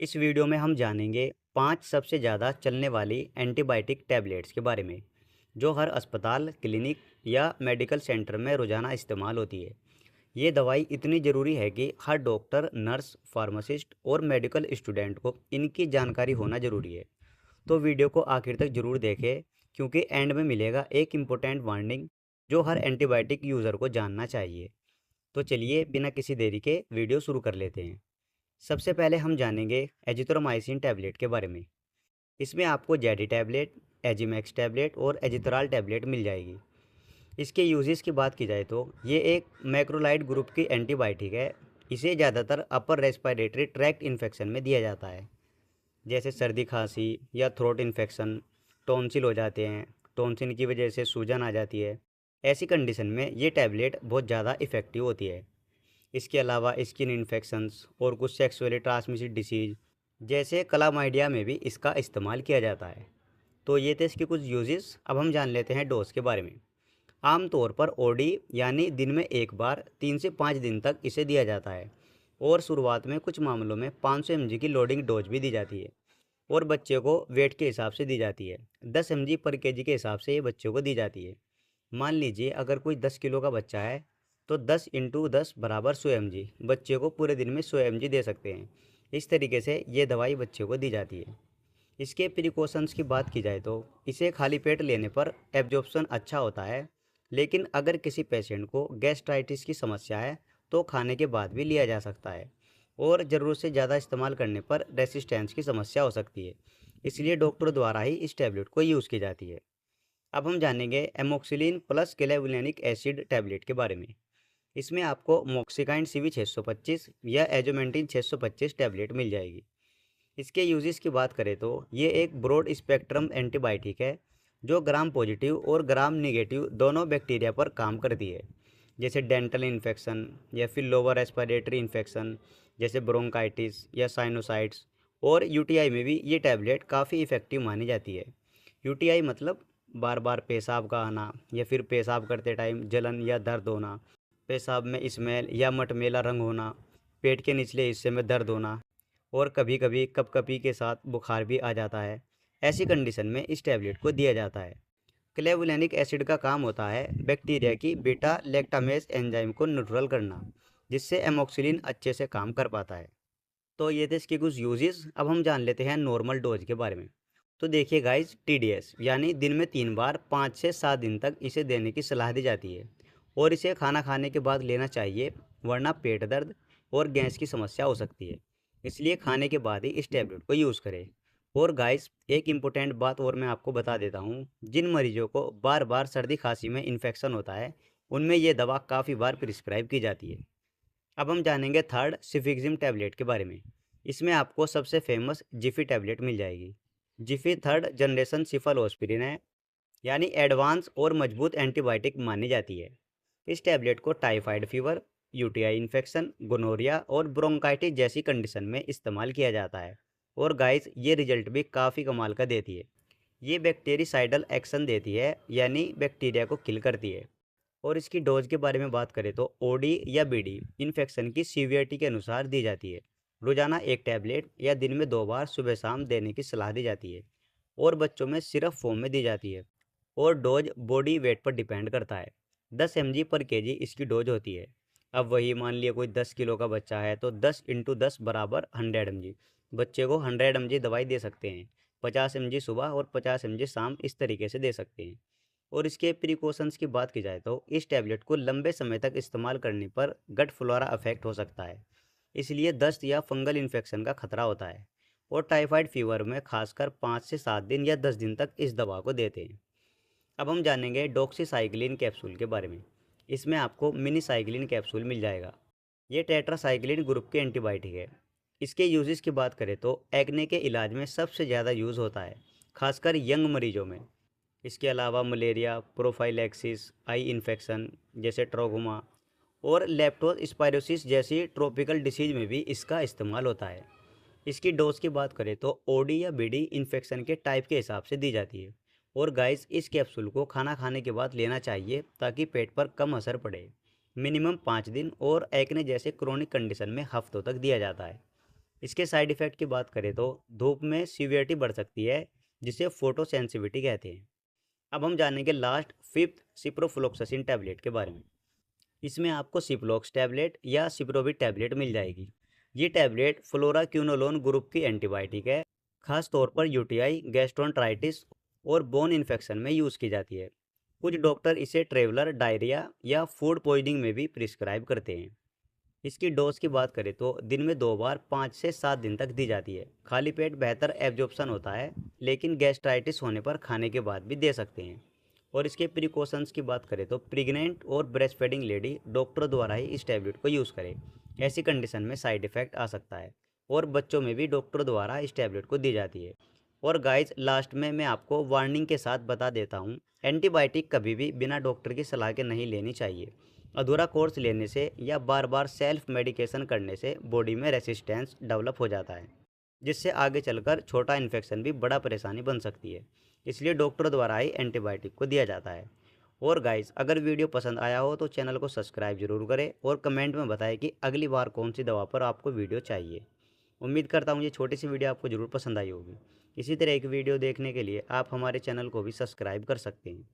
इस वीडियो में हम जानेंगे 5 सबसे ज़्यादा चलने वाली एंटीबायोटिक टैबलेट्स के बारे में, जो हर अस्पताल, क्लिनिक या मेडिकल सेंटर में रोज़ाना इस्तेमाल होती है। ये दवाई इतनी ज़रूरी है कि हर डॉक्टर, नर्स, फार्मासिस्ट और मेडिकल स्टूडेंट को इनकी जानकारी होना ज़रूरी है। तो वीडियो को आखिर तक ज़रूर देखें, क्योंकि एंड में मिलेगा एक इम्पोर्टेंट वार्निंग जो हर एंटीबायोटिक यूज़र को जानना चाहिए। तो चलिए बिना किसी देरी के वीडियो शुरू कर लेते हैं। सबसे पहले हम जानेंगे एजिथ्रोमाइसिन टैबलेट के बारे में। इसमें आपको जेडी टैबलेट, एजीमैक्स टैबलेट और एजिथ्राल टैबलेट मिल जाएगी। इसके यूजेस की बात की जाए तो ये एक मैक्रोलाइड ग्रुप की एंटीबायोटिक है। इसे ज़्यादातर अपर रेस्पिरेटरी ट्रैक्ट इन्फेक्शन में दिया जाता है, जैसे सर्दी खांसी या थ्रोट इन्फेक्शन, टॉन्सिल हो जाते हैं, टॉन्सिल की वजह से सूजन आ जाती है। ऐसी कंडीशन में ये टैबलेट बहुत ज़्यादा इफ़ेक्टिव होती है। इसके अलावा स्किन इन्फेक्शंस और कुछ सेक्सुअली ट्रांसमिटेड डिसीज जैसे क्लामाइडिया में भी इसका इस्तेमाल किया जाता है। तो ये थे इसके कुछ यूजेस। अब हम जान लेते हैं डोज के बारे में। आमतौर पर ओडी यानी दिन में एक बार 3 से 5 दिन तक इसे दिया जाता है, और शुरुआत में कुछ मामलों में 500 mg की लोडिंग डोज भी दी जाती है, और बच्चे को वेट के हिसाब से दी जाती है। 10 mg पर केजी के हिसाब से ये बच्चों को दी जाती है। मान लीजिए अगर कोई 10 किलो का बच्चा है, तो 10 इंटू 10 बराबर 100 mg बच्चे को पूरे दिन में 100 mg दे सकते हैं। इस तरीके से ये दवाई बच्चे को दी जाती है। इसके प्रिकॉशंस की बात की जाए तो इसे खाली पेट लेने पर एब्जॉर्प्शन अच्छा होता है, लेकिन अगर किसी पेशेंट को गैस्ट्राइटिस की समस्या है तो खाने के बाद भी लिया जा सकता है, और ज़रूरत से ज़्यादा इस्तेमाल करने पर रेसिस्टेंस की समस्या हो सकती है। इसलिए डॉक्टर द्वारा ही इस टैबलेट को यूज़ की जाती है। अब हम जानेंगे एमोक्सिलिन प्लस क्लेवुलेनिक एसिड टैबलेट के बारे में। इसमें आपको मोक्सिकाइन सीवी 625 या एजोमेंटिन 625 टैबलेट मिल जाएगी। इसके यूजेस की बात करें तो ये एक ब्रॉड स्पेक्ट्रम एंटीबायोटिक है, जो ग्राम पॉजिटिव और ग्राम निगेटिव दोनों बैक्टीरिया पर काम करती है, जैसे डेंटल इन्फेक्शन या फिर लोअर रेस्पिरेटरी इन्फेक्शन जैसे ब्रोंकाइटिस या साइनोसाइट्स। और यूटीआई में भी ये टैबलेट काफ़ी इफ़ेक्टिव मानी जाती है। यूटीआई मतलब बार बार पेशाब का आना, या फिर पेशाब करते टाइम जलन या दर्द होना, पेशाब में स्मेल या मटमेला रंग होना, पेट के निचले हिस्से में दर्द होना, और कभी कभी कपकपी के साथ बुखार भी आ जाता है। ऐसी कंडीशन में इस टैबलेट को दिया जाता है। क्लेवुलेनिक एसिड का काम होता है बैक्टीरिया की बीटा लैक्टामेज एंजाइम को न्यूट्रल करना, जिससे एमोक्सिलिन अच्छे से काम कर पाता है। तो ये थे इसके कुछ यूजेस। अब हम जान लेते हैं नॉर्मल डोज के बारे में। तो देखिए गाइस, टीडीएस यानी दिन में 3 बार 5 से 7 दिन तक इसे देने की सलाह दी जाती है, और इसे खाना खाने के बाद लेना चाहिए, वरना पेट दर्द और गैस की समस्या हो सकती है। इसलिए खाने के बाद ही इस टैबलेट को यूज़ करें। और गाइस, एक इम्पोर्टेंट बात और मैं आपको बता देता हूँ, जिन मरीजों को बार बार सर्दी खांसी में इन्फेक्शन होता है, उनमें ये दवा काफ़ी बार प्रिस्क्राइब की जाती है। अब हम जानेंगे थर्ड सिफिक्सिम टैबलेट के बारे में। इसमें आपको सबसे फेमस जिफी टैबलेट मिल जाएगी। जिफी थर्ड जनरेशन सिफलोस्पिरिन है, यानी एडवांस और मजबूत एंटीबायोटिक मानी जाती है। इस टैबलेट को typhoid fever, UTI infection, gonorrhoea और ब्रोंकाइटिस जैसी कंडीशन में इस्तेमाल किया जाता है। और गाइस, ये रिजल्ट भी काफ़ी कमाल का देती है। ये बैक्टीरिसाइडल एक्शन देती है, यानी बैक्टीरिया को किल करती है। और इसकी डोज के बारे में बात करें तो ओडी या बीडी इन्फेक्शन की सीवियरिटी के अनुसार दी जाती है। रोजाना एक टैबलेट या दिन में 2 बार सुबह शाम देने की सलाह दी जाती है, और बच्चों में सिर्फ फॉर्म में दी जाती है। और डोज बॉडी वेट पर डिपेंड करता है। 10 mg पर केजी इसकी डोज होती है। अब वही मान लिया कोई 10 किलो का बच्चा है, तो 10 × 10 बराबर 100 mg बच्चे को 100 mg दवाई दे सकते हैं। 50 mg सुबह और 50 mg शाम इस तरीके से दे सकते हैं। और इसके प्रिकॉशंस की बात की जाए तो इस टैबलेट को लंबे समय तक इस्तेमाल करने पर गट फ्लोरा अफेक्ट हो सकता है, इसलिए दस्त या फंगल इन्फेक्शन का खतरा होता है। और टाइफाइड फीवर में खासकर 5 से 7 दिन या 10 दिन तक इस दवा को देते हैं। अब हम जानेंगे डॉक्सीसाइक्लिन कैप्सूल के बारे में। इसमें आपको मिनी साइक्लिन कैप्सूल मिल जाएगा। ये टेट्रासाइक्लिन ग्रुप के एंटीबायोटिक है। इसके यूजेस की बात करें तो एक्ने के इलाज में सबसे ज़्यादा यूज़ होता है, खासकर यंग मरीजों में। इसके अलावा मलेरिया, प्रोफाइलैक्सिस, आई इन्फेक्शन जैसे ट्रोगोमा और लेप्टोस्पायरोसिस जैसी ट्रॉपिकल डिसीज में भी इसका इस्तेमाल होता है। इसकी डोज की बात करें तो ओडी या बीडी इन्फेक्शन के टाइप के हिसाब से दी जाती है। और गाइस, इस कैप्सूल को खाना खाने के बाद लेना चाहिए ताकि पेट पर कम असर पड़े। मिनिमम 5 दिन, और एक्ने जैसे क्रोनिक कंडीशन में हफ्तों तक दिया जाता है। इसके साइड इफ़ेक्ट की बात करें तो धूप में सीवियरिटी बढ़ सकती है, जिसे फोटो सेंसिटिविटी कहते हैं। अब हम जानेंगे लास्ट फिफ्थ सिप्रोफ्लोक्सासिन टैबलेट के बारे में। इसमें आपको सिप्रोफ्लॉक्स टैबलेट या सिप्रोविट टैबलेट मिल जाएगी। ये टैबलेट फ्लोराक्यूनोलोन ग्रुप की एंटीबायोटिक है, खास तौर पर यूटीआई, गैस्ट्रोएंटेराइटिस और बोन इन्फेक्शन में यूज़ की जाती है। कुछ डॉक्टर इसे ट्रेवलर, डायरिया या फूड पॉइजनिंग में भी प्रिस्क्राइब करते हैं। इसकी डोज की बात करें तो दिन में 2 बार 5 से 7 दिन तक दी जाती है। खाली पेट बेहतर एब्जॉर्प्शन होता है, लेकिन गैस्ट्राइटिस होने पर खाने के बाद भी दे सकते हैं। और इसके प्रिकॉशंस की बात करें तो प्रेग्नेंट और ब्रेस्ट फीडिंग लेडी डॉक्टर द्वारा ही इस टैबलेट को यूज़ करें। ऐसी कंडीशन में साइड इफ़ेक्ट आ सकता है। और बच्चों में भी डॉक्टर द्वारा इस टैबलेट को दी जाती है। और गाइस, लास्ट में मैं आपको वार्निंग के साथ बता देता हूँ, एंटीबायोटिक कभी भी बिना डॉक्टर की सलाह के नहीं लेनी चाहिए। अधूरा कोर्स लेने से या बार बार सेल्फ मेडिकेशन करने से बॉडी में रेसिस्टेंस डेवलप हो जाता है, जिससे आगे चलकर छोटा इन्फेक्शन भी बड़ा परेशानी बन सकती है। इसलिए डॉक्टर द्वारा ही एंटीबायोटिक को दिया जाता है। और गाइस, अगर वीडियो पसंद आया हो तो चैनल को सब्सक्राइब जरूर करें और कमेंट में बताएं कि अगली बार कौन सी दवा पर आपको वीडियो चाहिए। उम्मीद करता हूँ ये छोटी सी वीडियो आपको ज़रूर पसंद आई होगी। इसी तरह एक वीडियो देखने के लिए आप हमारे चैनल को भी सब्सक्राइब कर सकते हैं।